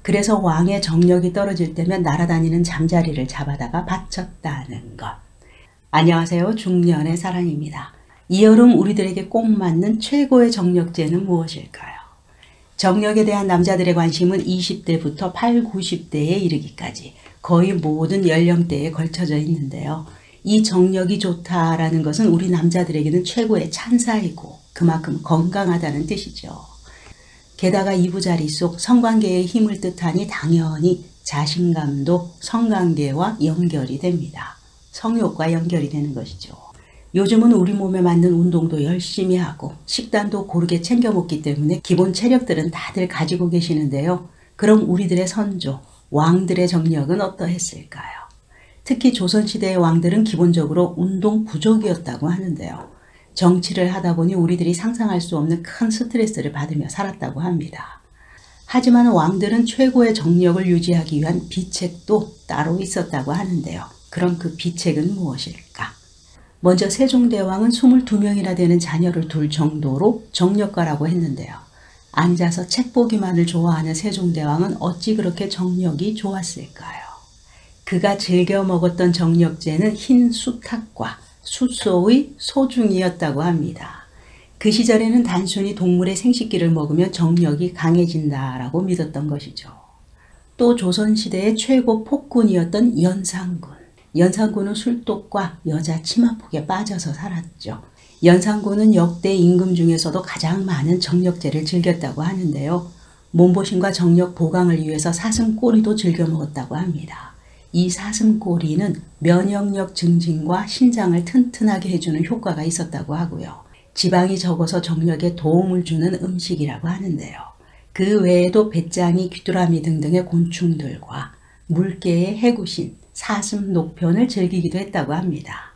그래서 왕의 정력이 떨어질 때면 날아다니는 잠자리를 잡아다가 바쳤다는 것. 안녕하세요. 중년의 사랑입니다. 이 여름 우리들에게 꼭 맞는 최고의 정력제는 무엇일까요? 정력에 대한 남자들의 관심은 20대부터 8, 90대에 이르기까지 거의 모든 연령대에 걸쳐져 있는데요. 이 정력이 좋다라는 것은 우리 남자들에게는 최고의 찬사이고 그만큼 건강하다는 뜻이죠. 게다가 이부자리 속 성관계의 힘을 뜻하니 당연히 자신감도 성관계와 연결이 됩니다. 성욕과 연결이 되는 것이죠. 요즘은 우리 몸에 맞는 운동도 열심히 하고 식단도 고르게 챙겨 먹기 때문에 기본 체력들은 다들 가지고 계시는데요. 그럼 우리들의 선조, 왕들의 정력은 어떠했을까요? 특히 조선시대의 왕들은 기본적으로 운동 부족이었다고 하는데요. 정치를 하다 보니 우리들이 상상할 수 없는 큰 스트레스를 받으며 살았다고 합니다. 하지만 왕들은 최고의 정력을 유지하기 위한 비책도 따로 있었다고 하는데요. 그럼 그 비책은 무엇일까? 먼저 세종대왕은 22명이나 되는 자녀를 둘 정도로 정력가라고 했는데요. 앉아서 책 보기만을 좋아하는 세종대왕은 어찌 그렇게 정력이 좋았을까요? 그가 즐겨 먹었던 정력제는 흰 수탉과 숫소의 소중이었다고 합니다. 그 시절에는 단순히 동물의 생식기를 먹으면 정력이 강해진다라고 믿었던 것이죠. 또 조선시대의 최고 폭군이었던 연산군. 연산군은 술독과 여자 치마폭에 빠져서 살았죠. 연산군은 역대 임금 중에서도 가장 많은 정력제를 즐겼다고 하는데요. 몸보신과 정력 보강을 위해서 사슴꼬리도 즐겨 먹었다고 합니다. 이 사슴꼬리는 면역력 증진과 신장을 튼튼하게 해주는 효과가 있었다고 하고요. 지방이 적어서 정력에 도움을 주는 음식이라고 하는데요. 그 외에도 배짱이, 귀뚜라미 등등의 곤충들과 물개의 해구신, 사슴 녹편을 즐기기도 했다고 합니다.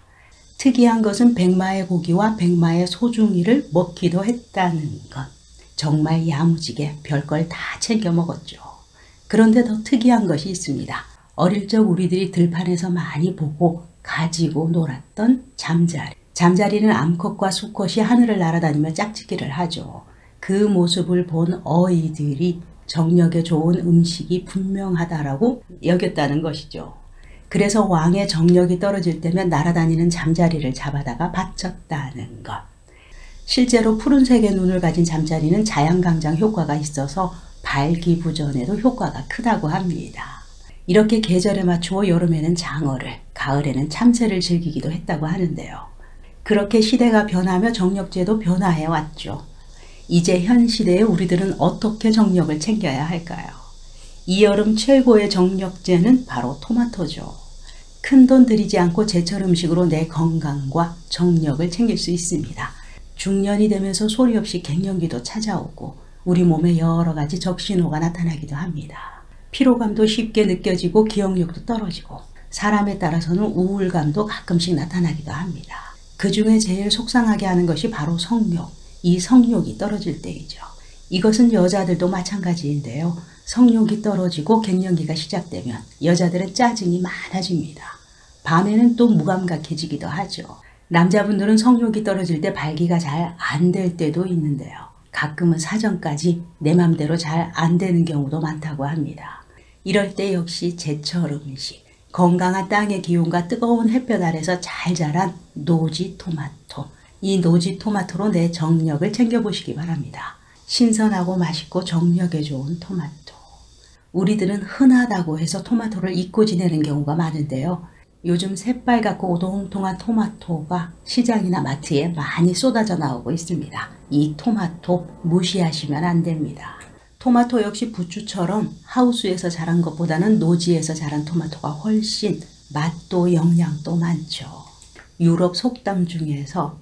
특이한 것은 백마의 고기와 백마의 소중이를 먹기도 했다는 것. 정말 야무지게 별걸 다 챙겨 먹었죠. 그런데 더 특이한 것이 있습니다. 어릴 적 우리들이 들판에서 많이 보고 가지고 놀았던 잠자리. 잠자리는 암컷과 수컷이 하늘을 날아다니며 짝짓기를 하죠. 그 모습을 본 어이들이 정력에 좋은 음식이 분명하다라고 여겼다는 것이죠. 그래서 왕의 정력이 떨어질 때면 날아다니는 잠자리를 잡아다가 바쳤다는 것. 실제로 푸른색의 눈을 가진 잠자리는 자양강장 효과가 있어서 발기부전에도 효과가 크다고 합니다. 이렇게 계절에 맞추어 여름에는 장어를, 가을에는 참새를 즐기기도 했다고 하는데요. 그렇게 시대가 변하며 정력제도 변화해 왔죠. 이제 현 시대에 우리들은 어떻게 정력을 챙겨야 할까요? 이 여름 최고의 정력제는 바로 토마토죠. 큰돈 들이지 않고 제철 음식으로 내 건강과 정력을 챙길 수 있습니다. 중년이 되면서 소리 없이 갱년기도 찾아오고 우리 몸에 여러 가지 적신호가 나타나기도 합니다. 피로감도 쉽게 느껴지고 기억력도 떨어지고 사람에 따라서는 우울감도 가끔씩 나타나기도 합니다. 그 중에 제일 속상하게 하는 것이 바로 성욕, 이 성욕이 떨어질 때이죠. 이것은 여자들도 마찬가지인데요. 성욕이 떨어지고 갱년기가 시작되면 여자들은 짜증이 많아집니다. 밤에는 또 무감각해지기도 하죠. 남자분들은 성욕이 떨어질 때 발기가 잘 안 될 때도 있는데요. 가끔은 사정까지 내 맘대로 잘 안 되는 경우도 많다고 합니다. 이럴 때 역시 제철 음식, 건강한 땅의 기운과 뜨거운 햇볕 아래서 잘 자란 노지 토마토. 이 노지 토마토로 내 정력을 챙겨보시기 바랍니다. 신선하고 맛있고 정력에 좋은 토마토. 우리들은 흔하다고 해서 토마토를 잊고 지내는 경우가 많은데요. 요즘 새빨갛고 오동통한 토마토가 시장이나 마트에 많이 쏟아져 나오고 있습니다. 이 토마토 무시하시면 안 됩니다. 토마토 역시 부추처럼 하우스에서 자란 것보다는 노지에서 자란 토마토가 훨씬 맛도 영양도 많죠. 유럽 속담 중에서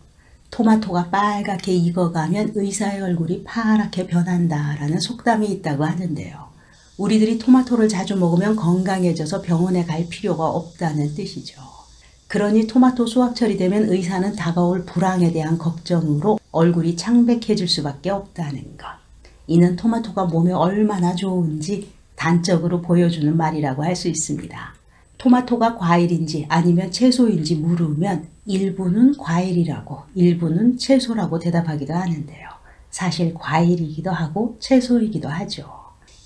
토마토가 빨갛게 익어가면 의사의 얼굴이 파랗게 변한다라는 속담이 있다고 하는데요. 우리들이 토마토를 자주 먹으면 건강해져서 병원에 갈 필요가 없다는 뜻이죠. 그러니 토마토 수확철이 되면 의사는 다가올 불황에 대한 걱정으로 얼굴이 창백해질 수밖에 없다는 것. 이는 토마토가 몸에 얼마나 좋은지 단적으로 보여주는 말이라고 할 수 있습니다. 토마토가 과일인지 아니면 채소인지 물으면 일부는 과일이라고 일부는 채소라고 대답하기도 하는데요. 사실 과일이기도 하고 채소이기도 하죠.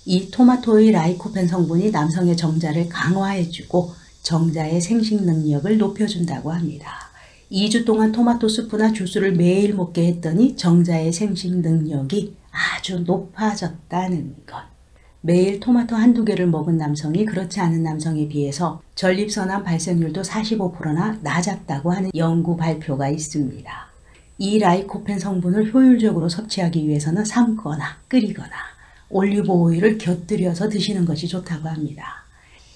이 토마토의 라이코펜 성분이 남성의 정자를 강화해주고 정자의 생식 능력을 높여준다고 합니다. 2주 동안 토마토 수프나 주스를 매일 먹게 했더니 정자의 생식 능력이 아주 높아졌다는 것. 매일 토마토 한두 개를 먹은 남성이 그렇지 않은 남성에 비해서 전립선암 발생률도 45%나 낮았다고 하는 연구 발표가 있습니다. 이 라이코펜 성분을 효율적으로 섭취하기 위해서는 삶거나 끓이거나 올리브 오일을 곁들여서 드시는 것이 좋다고 합니다.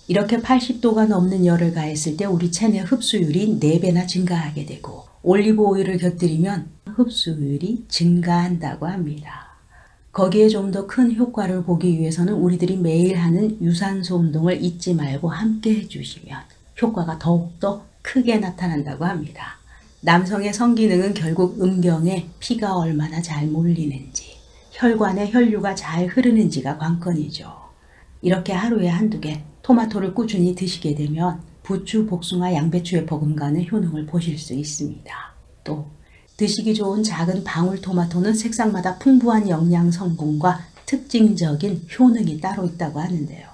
이렇게 80도가 넘는 열을 가했을 때 우리 체내 흡수율이 4배나 증가하게 되고 올리브 오일을 곁들이면 흡수율이 증가한다고 합니다. 거기에 좀 더 큰 효과를 보기 위해서는 우리들이 매일 하는 유산소 운동을 잊지 말고 함께 해주시면 효과가 더욱더 크게 나타난다고 합니다. 남성의 성기능은 결국 음경에 피가 얼마나 잘 몰리는지, 혈관에 혈류가 잘 흐르는지가 관건이죠. 이렇게 하루에 한두 개 토마토를 꾸준히 드시게 되면 부추, 복숭아, 양배추의 버금가는 효능을 보실 수 있습니다. 또 드시기 좋은 작은 방울토마토는 색상마다 풍부한 영양 성분과 특징적인 효능이 따로 있다고 하는데요.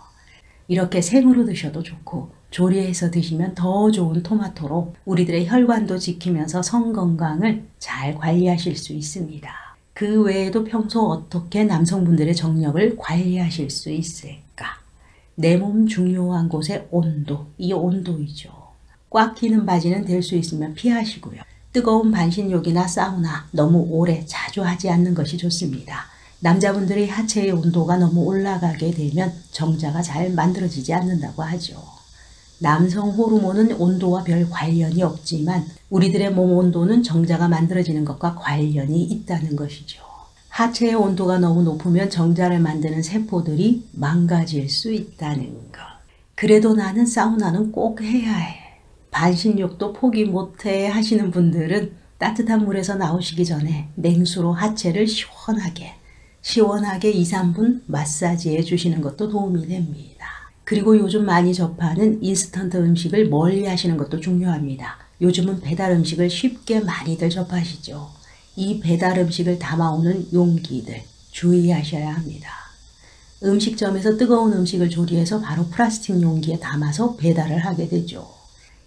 이렇게 생으로 드셔도 좋고 조리해서 드시면 더 좋은 토마토로 우리들의 혈관도 지키면서 성 건강을 잘 관리하실 수 있습니다. 그 외에도 평소 어떻게 남성분들의 정력을 관리하실 수 있을까? 내 몸 중요한 곳의 온도, 이 온도이죠. 꽉 끼는 바지는 될 수 있으면 피하시고요. 뜨거운 반신욕이나 사우나 너무 오래 자주 하지 않는 것이 좋습니다. 남자분들의 하체의 온도가 너무 올라가게 되면 정자가 잘 만들어지지 않는다고 하죠. 남성 호르몬은 온도와 별 관련이 없지만 우리들의 몸 온도는 정자가 만들어지는 것과 관련이 있다는 것이죠. 하체의 온도가 너무 높으면 정자를 만드는 세포들이 망가질 수 있다는 것. 그래도 나는 사우나는 꼭 해야 해. 반신욕도 포기 못해 하시는 분들은 따뜻한 물에서 나오시기 전에 냉수로 하체를 시원하게 2, 3분 마사지해 주시는 것도 도움이 됩니다. 그리고 요즘 많이 접하는 인스턴트 음식을 멀리 하시는 것도 중요합니다. 요즘은 배달 음식을 쉽게 많이들 접하시죠. 이 배달 음식을 담아오는 용기들 주의하셔야 합니다. 음식점에서 뜨거운 음식을 조리해서 바로 플라스틱 용기에 담아서 배달을 하게 되죠.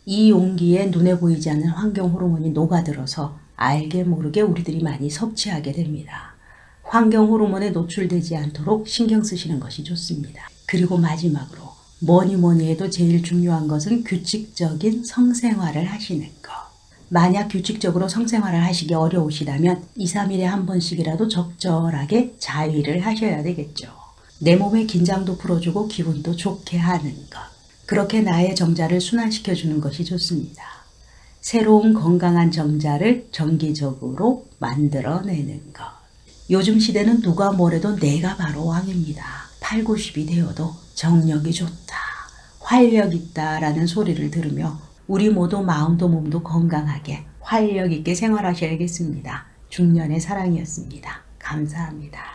이 용기에 눈에 보이지 않는 환경 호르몬이 녹아들어서 알게 모르게 우리들이 많이 섭취하게 됩니다. 환경 호르몬에 노출되지 않도록 신경 쓰시는 것이 좋습니다. 그리고 마지막으로 뭐니 해도 제일 중요한 것은 규칙적인 성생활을 하시는 것. 만약 규칙적으로 성생활을 하시기 어려우시다면 2, 3일에 한 번씩이라도 적절하게 자위를 하셔야 되겠죠. 내 몸의 긴장도 풀어주고 기분도 좋게 하는 것. 그렇게 나의 정자를 순환시켜주는 것이 좋습니다. 새로운 건강한 정자를 정기적으로 만들어내는 것. 요즘 시대는 누가 뭐래도 내가 바로 왕입니다. 8, 90이 되어도 정력이 좋다, 활력 있다 라는 소리를 들으며 우리 모두 마음도 몸도 건강하게 활력 있게 생활하셔야겠습니다. 중년의 사랑이었습니다. 감사합니다.